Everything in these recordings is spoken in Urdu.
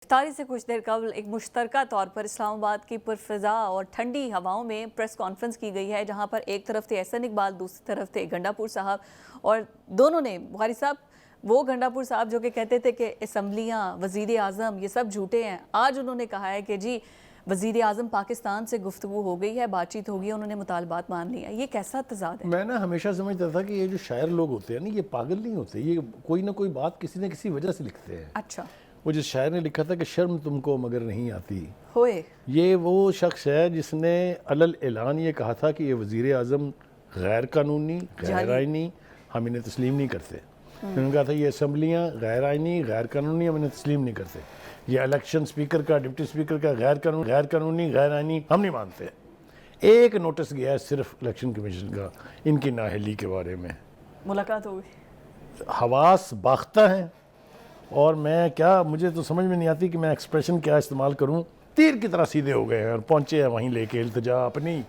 افطاری سے کچھ دیر قبل ایک مشترکہ طور پر اسلام آباد کی پرفضا اور ٹھنڈی ہواؤں میں پریس کانفرنس کی گئی ہے، جہاں پر ایک طرف تھے احسن اقبال، دوسری طرف تھے گنڈا پور صاحب، اور دونوں نے بخاری صاحب وہ گنڈا پور صاحب جو کہ کہتے تھے کہ اسمبلیاں، وزیر اعظم یہ سب جھوٹے ہیں، آج انہوں نے کہا ہے کہ جی وزیر اعظم پاکستان سے گفتگو ہو گئی ہے، بات چیت ہو گئی ہے، انہوں نے مطالبات مان لی ہیں. یہ کیسا تضاد ہے؟ میں ہمیشہ سمجھتا تھا کہ یہ جو شاعر لوگ ہوتے ہیں نا، یہ پاگل نہیں ہوتے، یہ کوئی نہ کوئی بات کسی نہ کسی وجہ سے لکھتے ہیں. اچھا، وہ جس شاعر نے لکھا تھا کہ شرم تم کو مگر نہیں آتی، ہوئے یہ وہ شخص ہے جس نے علل اعلان یہ کہا تھا کہ یہ وزیر اعظم غیر قانونی، غیر آئینی، ہم انہیں تسلیم نہیں کرتے. انہوں نے کہا تھا یہ اسمبلیاں غیر آئینی، غیر قانونی، ہم انہیں تسلیم نہیں کرتے. یہ الیکشن سپیکر کا، ڈپٹی سپیکر کا غیر قانونی، غیر آئینی، ہم نہیں مانتے. ایک نوٹس گیا ہے صرف الیکشن کمیشن کا ان کی نااہلی کے بارے میں. ملاقات ہو گئی، حواس باختہ ہیں، اور میں کیا، مجھے تو سمجھ میں نہیں آتی کہ میں ایکسپریشن کیا استعمال کروں. تیر کی طرح سیدھے ہو گئے ہیں اور پہنچے ہیں وہیں لے کے التجا اپنی.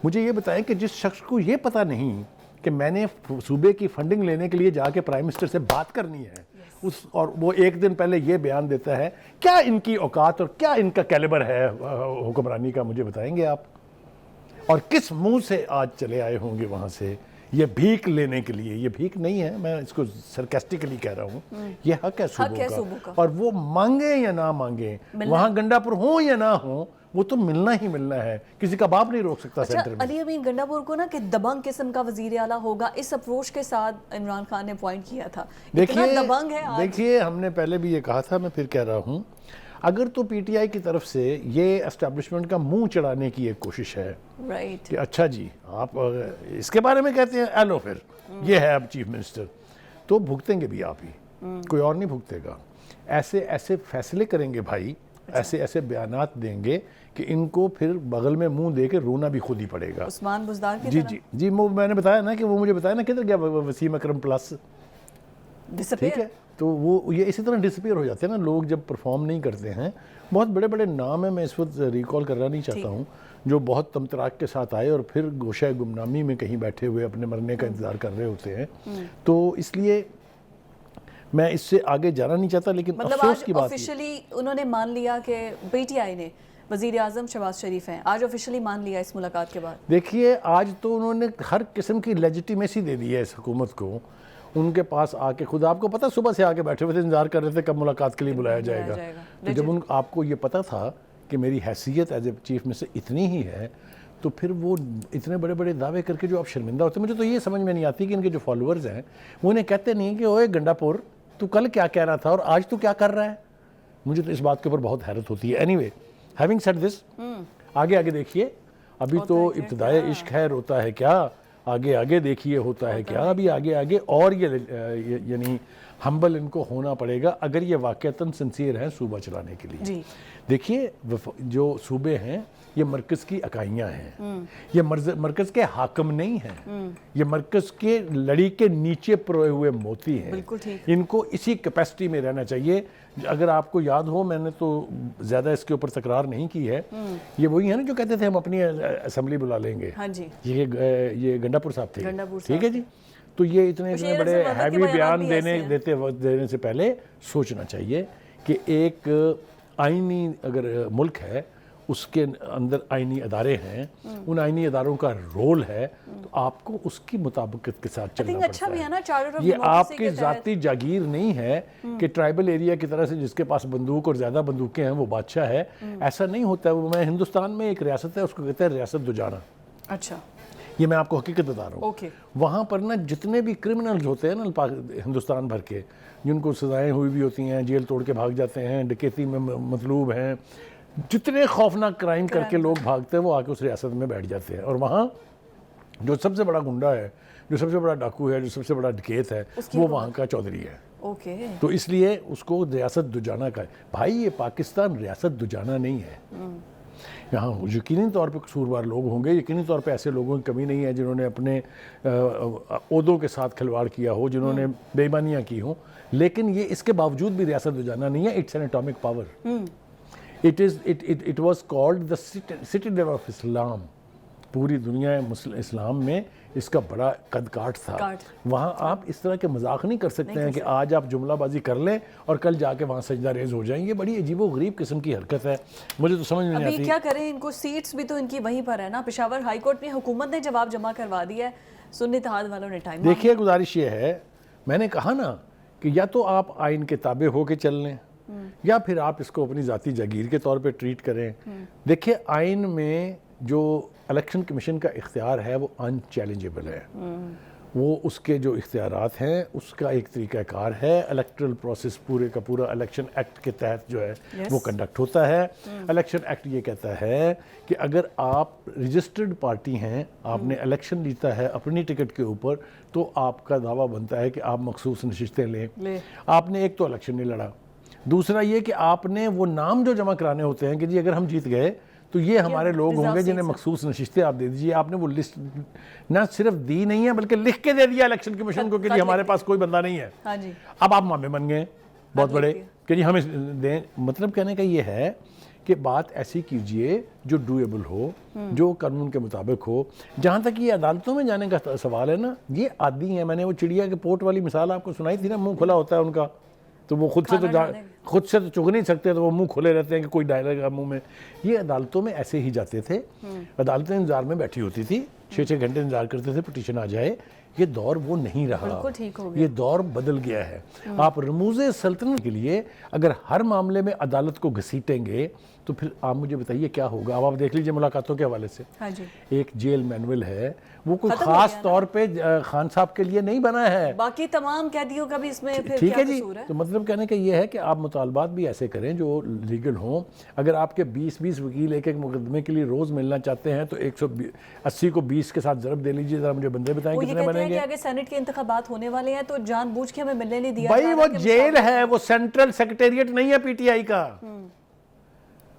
مجھے یہ بتائیں کہ جس شخص کو یہ پتہ نہیں کہ میں نے صوبے کی فنڈنگ لینے کے لیے جا کے پرائم منسٹر سے بات کرنی ہے، اور وہ ایک دن پہلے یہ بیان دیتا ہے، کیا ان کی اوقات اور کیا ان کا کیلیبر ہے حکمرانی کا، مجھے بتائیں گے آپ؟ اور کس منہ سے آج چلے آئے ہوں گے وہاں سے یہ بھیک لینے کے لیے؟ یہ بھیک نہیں ہے، میں اس کو سرکیسٹکلی کہہ رہا ہوں، یہ حق ہے صوبوں کا. اور وہ مانگیں یا نہ مانگیں، وہاں گنڈا پور ہوں یا نہ ہوں، وہ تو ملنا ہی ملنا ہے. کسی کا باپ نہیں روک سکتا سینٹر میں. علی امین گنڈا پور کو نا کہ دبنگ قسم کا وزیر اعلیٰ ہوگا، اس اپروچ کے ساتھ عمران خان نے پوائنٹ کیا تھا. اتنا دبنگ ہے آج. دیکھیے ہم نے پہلے بھی یہ کہا تھا، میں پھر کہہ رہا ہوں، اگر تو پی ٹی آئی کی طرف سے یہ اسٹیبلشمنٹ کا منہ چڑھانے کی ایک کوشش ہے کہ اچھا جی آپ اس کے بارے میں کہتے ہیں، ایلو پھر یہ ہے اب چیف منسٹر، تو بھگتیں گے بھی آپ ہی، کوئی اور نہیں بھگتے گا. ایسے ایسے فیصلے کریں گے بھائی، ایسے ایسے بیانات دیں گے کہ ان کو پھر بغل میں منہ دے کے رونا بھی خود ہی پڑے گا. عثمان بزدار کی طرح. جی میں نے بتایا نا کہ وہ مجھے بتایا نا کدھر گیا وسیم اکرم پلس، ٹھیک ہے. تو وہ یہ اسی طرح ڈسپیئر ہو جاتے ہیں نا لوگ جب پرفارم نہیں کرتے ہیں. بہت بڑے بڑے نام ہیں، میں اس وقت ریکال کرنا نہیں چاہتا ہوں، جو بہت تمطراق کے ساتھ آئے اور پھر گوشہ گمنامی میں کہیں بیٹھے ہوئے اپنے مرنے کا انتظار کر رہے ہوتے ہیں. تو اس لیے میں اس سے آگے جانا نہیں چاہتا، لیکن افسوس کی بات آفیشلی انہوں نے مان لیا کہ پی ٹی آئی نے وزیر اعظم شہباز شریف ہیں، آج آفیشلی مان لیا اس ملاقات کے بعد. دیکھیے آج تو انہوں نے ہر قسم کی لیجیٹیمیسی دے دی ہے اس حکومت کو. ان کے پاس آ کے خود آپ کو پتہ، صبح سے آ کے بیٹھے ہوئے تھے، انتظار کر رہے تھے کب ملاقات کے لیے بلایا جائے گا. تو جب آپ کو یہ پتہ تھا کہ میری حیثیت ایز اے چیف منسٹر اتنی ہی ہے، تو پھر وہ اتنے بڑے بڑے دعوے کر کے جو آپ شرمندہ ہوتے ہیں. مجھے تو یہ سمجھ میں نہیں آتی کہ ان کے جو فالوورز ہیں وہ انہیں کہتے نہیں کہ اوے گنڈا پور تو کل کیا کہہ رہا تھا اور آج تو کیا کر رہا ہے. مجھے تو اس بات کے اوپر بہت حیرت ہوتی ہے. Any way, having said this, آگے دیکھیے، ابھی تو ابتدائے عشق ہے، روتا ہے کیا، آگے دیکھیے ہوتا ہے کیا. ابھی آگے اور یہ یعنی ہمبل ان کو ہونا پڑے گا اگر یہ واقعتاً سنسیئر ہیں صوبہ چلانے کے لیے. دیکھیے جو صوبے ہیں یہ مرکز کی اکائیاں ہیں، یہ مرکز کے حاکم نہیں ہیں، یہ مرکز کے لڑی کے نیچے پروئے ہوئے موتی ہیں. ان کو اسی کیپیسٹی میں رہنا چاہیے. اگر آپ کو یاد ہو، میں نے تو زیادہ اس کے اوپر تکرار نہیں کی ہے، یہ وہی ہے نا جو کہتے تھے ہم اپنی اسمبلی بلا لیں گے. یہ گنڈا پور صاحب تھے، ٹھیک ہے جی. تو یہ اتنے بڑے ہیوی بیان دینے سے پہلے سوچنا چاہیے کہ ایک آئینی اگر ملک ہے، اس کے اندر آئینی ادارے ہیں، ان آئینی اداروں کا رول ہے، تو آپ کو اس کی مطابقت کے ساتھ چلنا پڑتا ہے. یہ آپ کی ذاتی جاگیر نہیں ہے کہ ٹرائبل ایریا کی طرح سے جس کے پاس بندوق اور زیادہ بندوقیں ہیں وہ بادشاہ ہے. ایسا نہیں ہوتا ہے. میں ہندوستان میں ایک ریاست ہے، اس کو کہتے ہیں ریاست دوجانہ. اچھا، یہ میں آپ کو حقیقت بتا رہا ہوں. وہاں پر نا جتنے بھی کرمنلز ہوتے ہیں نا ہندوستان بھر کے، جن کو سزائیں ہوئی بھی ہوتی ہیں، جیل توڑ کے بھاگ جاتے ہیں، ڈکیتی میں مطلوب ہیں، جتنے خوفناک کرائم کر کے لوگ بھاگتے ہیں وہ آ کے اس ریاست میں بیٹھ جاتے ہیں. اور وہاں جو سب سے بڑا گنڈا ہے، جو سب سے بڑا ڈاکو ہے، جو سب سے بڑا ڈکیت ہے، وہ وہاں کا چودھری ہے. تو اس لیے اس کو ریاست دوجانہ کا ہے. بھائی یہ پاکستان ریاست دوجانہ نہیں ہے. یہاں یقینی طور پہ قصوروار لوگ ہوں گے، یقینی طور پہ ایسے لوگوں کی کمی نہیں ہے جنہوں نے اپنے عہدوں کے ساتھ کھلواڑ کیا ہو، جنہوں نے بے ایمانیاں کی ہوں، لیکن یہ اس کے باوجود بھی ریاست دوجانہ نہیں ہے. It's an atomic power. It was called the citadel of Islam. پوری دنیا اسلام میں اس کا بڑا قد کاٹ تھا. وہاں آپ اس طرح کے مذاق نہیں کر سکتے ہیں کہ آج آپ جملہ بازی کر لیں اور کل جا کے وہاں سجدہ ریز ہو جائیں. یہ بڑی عجیب و غریب قسم کی حرکت ہے, مجھے تو سمجھ نہیں آتی. ابھی کیا کریں, ان کو سیٹس بھی تو ان کی وہیں پر ہے نا. پشاور ہائی کورٹ میں حکومت نے جواب جمع کروا دیا ہے, سنی اتحاد والوں نے ٹائم. دیکھیے گزارش یہ ہے, میں نے کہا نا کہ یا تو آپ آئین کے تابع ہو کے چل لیں یا پھر آپ اس کو اپنی ذاتی جاگیر کے طور پہ ٹریٹ کریں. دیکھیے آئین میں جو الیکشن کمیشن کا اختیار ہے وہ ان چیلنجیبل ہے. وہ اس کے جو اختیارات ہیں اس کا ایک طریقہ کار ہے. الیکٹرل پروسیس پورے کا پورا الیکشن ایکٹ کے تحت جو ہے وہ کنڈکٹ ہوتا ہے. الیکشن ایکٹ یہ کہتا ہے کہ اگر آپ رجسٹرڈ پارٹی ہیں, آپ نے الیکشن جیتا ہے اپنی ٹکٹ کے اوپر, تو آپ کا دعویٰ بنتا ہے کہ آپ مخصوص نشستیں لیں. آپ نے ایک تو الیکشن نہیں لڑا, دوسرا یہ کہ آپ نے وہ نام جو جمع کرانے ہوتے ہیں کہ جی اگر ہم جیت گئے تو یہ ہمارے لوگ ہوں گے جنہیں مخصوص نشستیں آپ دے دیجیے. آپ نے وہ لسٹ نہ صرف دی نہیں ہے بلکہ لکھ کے دے دیا الیکشن کمیشن کو کہ جی ہمارے پاس کوئی بندہ نہیں ہے. اب آپ مامے بن گئے بہت بڑے کہ جی ہمیں دیں. مطلب کہنے کا یہ ہے کہ بات ایسی کیجئے جو ڈویبل ہو, جو قانون کے مطابق ہو. جہاں تک یہ عدالتوں میں جانے کا سوال ہے نا, یہ عادی ہیں. میں نے وہ چڑیا کے پورٹ والی مثال آپ کو سنائی تھی نا, منہ کھلا ہوتا ہے ان کا, تو وہ خود سے تو چگ نہیں سکتے, تو وہ منہ کھلے رہتے ہیں کہ کوئی ڈائلاگ ہے منہ میں. یہ عدالتوں میں ایسے ہی جاتے تھے, عدالتیں انتظار میں بیٹھی ہوتی تھی, 6 گھنٹے انتظار کرتے تھے پٹیشن آ جائے. یہ دور وہ نہیں رہا, یہ دور بدل گیا ہے. آپ رموز سلطنت کے لیے اگر ہر معاملے میں عدالت کو گھسیٹیں گے تو پھر آپ مجھے بتائیے کیا ہوگا. اب آپ دیکھ لیجئے ملاقاتوں کے حوالے سے ایک جیل مینول ہے, وہ کوئی خاص طور پہ خان صاحب کے لیے نہیں بنا ہے, باقی تمام قیدیوں کا بھی اس میں پھر ٹھیک ہے جی. تو مطلب کہنے کا یہ ہے کہ آپ مطالبات بھی ایسے کریں جو لیگل ہوں. اگر آپ کے 20 وکیل ایک مقدمے کے لیے روز ملنا چاہتے ہیں تو 180 کو 20 کے ساتھ ضرب دے لیجئے. ذرا مجھے بندے بتائیں کتنے بنیں گے. اگر سینٹ کے انتخابات ہونے والے ہیں تو جان بوجھ کے ہمیں ملنے نہیں دیا. بھائی وہ جیل ہے, وہ سینٹرل سیکریٹریٹ نہیں ہے پی ٹی آئی کا.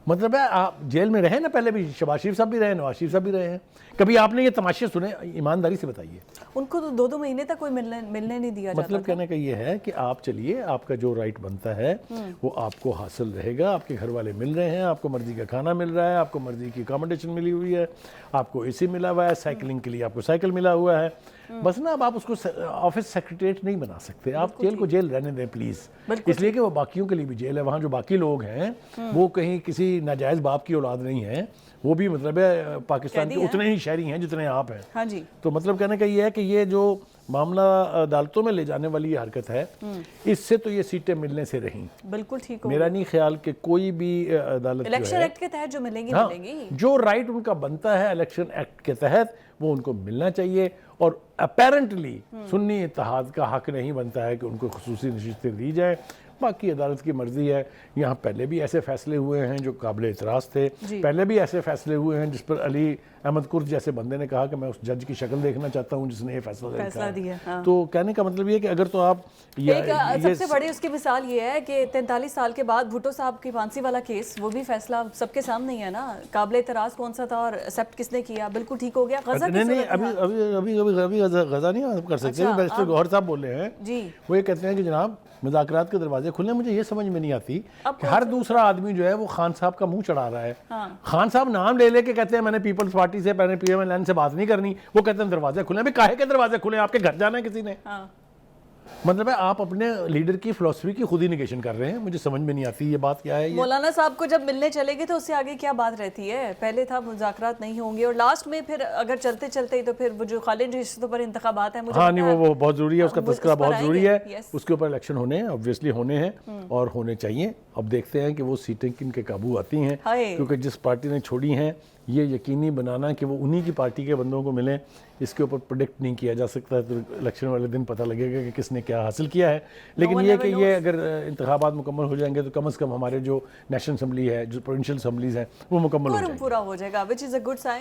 مطلب ہے آپ جیل میں رہے نا, پہلے بھی شہباز شریف صاحب بھی رہے, نواز شریف صاحب بھی رہے ہیں. کبھی آپ نے یہ تماشے سنے؟ ایمانداری سے بتائیے. ان کو تو 2 مہینے تک کوئی ملنے نہیں دیا جاتا. مطلب کہنے کا یہ ہے کہ آپ چلیے, آپ کا جو رائٹ بنتا ہے وہ آپ کو حاصل رہے گا. آپ کے گھر والے مل رہے ہیں, آپ کو مرضی کا کھانا مل رہا ہے, آپ کو مرضی کی اکاموڈیشن ملی ہوئی ہے, آپ کو اے سی ملا ہوا ہے, سائیکلنگ کے لیے آپ کو سائیکل ملا ہوا ہے. بس نا اب آپ اس کو آفس سیکریٹریٹ نہیں بنا سکتے. آپ جیل کو جیل رہنے دیں پلیز, اس لیے کہ وہ باقیوں کے لیے بھی جیل ہے. وہاں جو باقی لوگ ہیں وہ کہیں کسی ناجائز باپ کی اولاد نہیں ہیں, وہ بھی مطلب ہے پاکستان کے اتنے ہی شہری ہیں جتنے آپ ہیں. ہاں جی. تو مطلب کہنے کا یہ ہے کہ یہ جو معاملہ عدالتوں میں لے جانے والی یہ حرکت ہے, اس سے تو یہ سیٹیں ملنے سے رہیں. بالکل ٹھیک ہو. میرا نہیں خیال کہ کوئی بھی عدالت الیکشن ایکٹ کے تحت جو ملیں گی جو رائٹ ان کا بنتا ہے الیکشن ایکٹ کے تحت وہ ان کو ملنا چاہیے. اور اپیرنٹلی سنی اتحاد کا حق نہیں بنتا ہے کہ ان کو خصوصی نشستیں دی جائیں. باقی عدالت کی مرضی ہے. یہاں پہلے بھی ایسے فیصلے ہوئے ہیں جو قابل اعتراض تھے, پہلے بھی ایسے فیصلے ہوئے ہیں جس پر علی احمد کرد جیسے بندے نے کہا کہ میں اس جج کی شکل دیکھنا چاہتا ہوں جس نے یہ فیصلہ دیا. تو کہنے کا مطلب یہ ہے کہ اگر تو آپ سب سے بڑی اس کی مثال یہ ہے کہ 43 سال کے بعد بھٹو صاحب کی پھانسی والا کیس, وہ بھی فیصلہ سب کے سامنے ہی ہے نا. قابل اعتراض کون سا تھا اور ایکسیپٹ کس نے کیا, بالکل ٹھیک ہو گیا. غزہ نہیں, ابھی غزہ نہیں آپ کر سکتے. بیرسٹر گوہر صاحب بول رہے ہیں, وہ یہ کہتے ہیں کہ جناب مذاکرات کے دروازے کھلے. مجھے یہ سمجھ میں نہیں آتی کہ ہر دوسرا آدمی جو ہے وہ خان صاحب کا منہ چڑھا رہا ہے. خان صاحب نام لے کے کہتے ہیں میں نے پیپلز پارٹی سے, میں نے پی ایم ایل این سے بات نہیں کرنی. وہ کہتے ہیں دروازے کھلے. ابھی کاہے کے دروازے کھلے؟ آپ کے گھر جانا ہے کسی نے؟ مطلب ہے آپ اپنے لیڈر کی فلسفی کی خود ہی نیگیشن کر رہے ہیں. مجھے سمجھ میں نہیں آتی یہ بات کیا ہے. مولانا صاحب کو جب ملنے چلے گے تو اس سے آگے کیا بات رہتی ہے؟ پہلے تھا مذاکرات نہیں ہوں گے اور لاسٹ میں پھر اگر چلتے چلتے تو پھر وہ جو خالد رشتوں پر انتخابات ہیں, ہاں نہیں وہ بہت ضروری ہے, اس کا تذکرہ بہت ضروری ہے. اس کے اوپر الیکشن ہونے ہیں, obviously ہونے ہیں اور ہونے چاہیے. اب دیکھتے ہیں کہ وہ سیٹیں کن کے قابو آتی ہیں, کیونکہ جس پارٹی نے چھوڑی ہیں یہ یقینی بنانا کہ وہ انہی کی پارٹی کے بندوں کو ملیں, اس کے اوپر پریڈکٹ نہیں کیا جا سکتا. تو الیکشن والے دن پتہ لگے گا کہ کس نے کیا حاصل کیا ہے. لیکن یہ کہ یہ اگر انتخابات مکمل ہو جائیں گے تو کم از کم ہمارے جو نیشنل اسمبلی ہے, جو پروونشل اسمبلیز ہیں, وہ مکمل ہو جائیں گے. پورا ہو جائے گا, which is a good sign.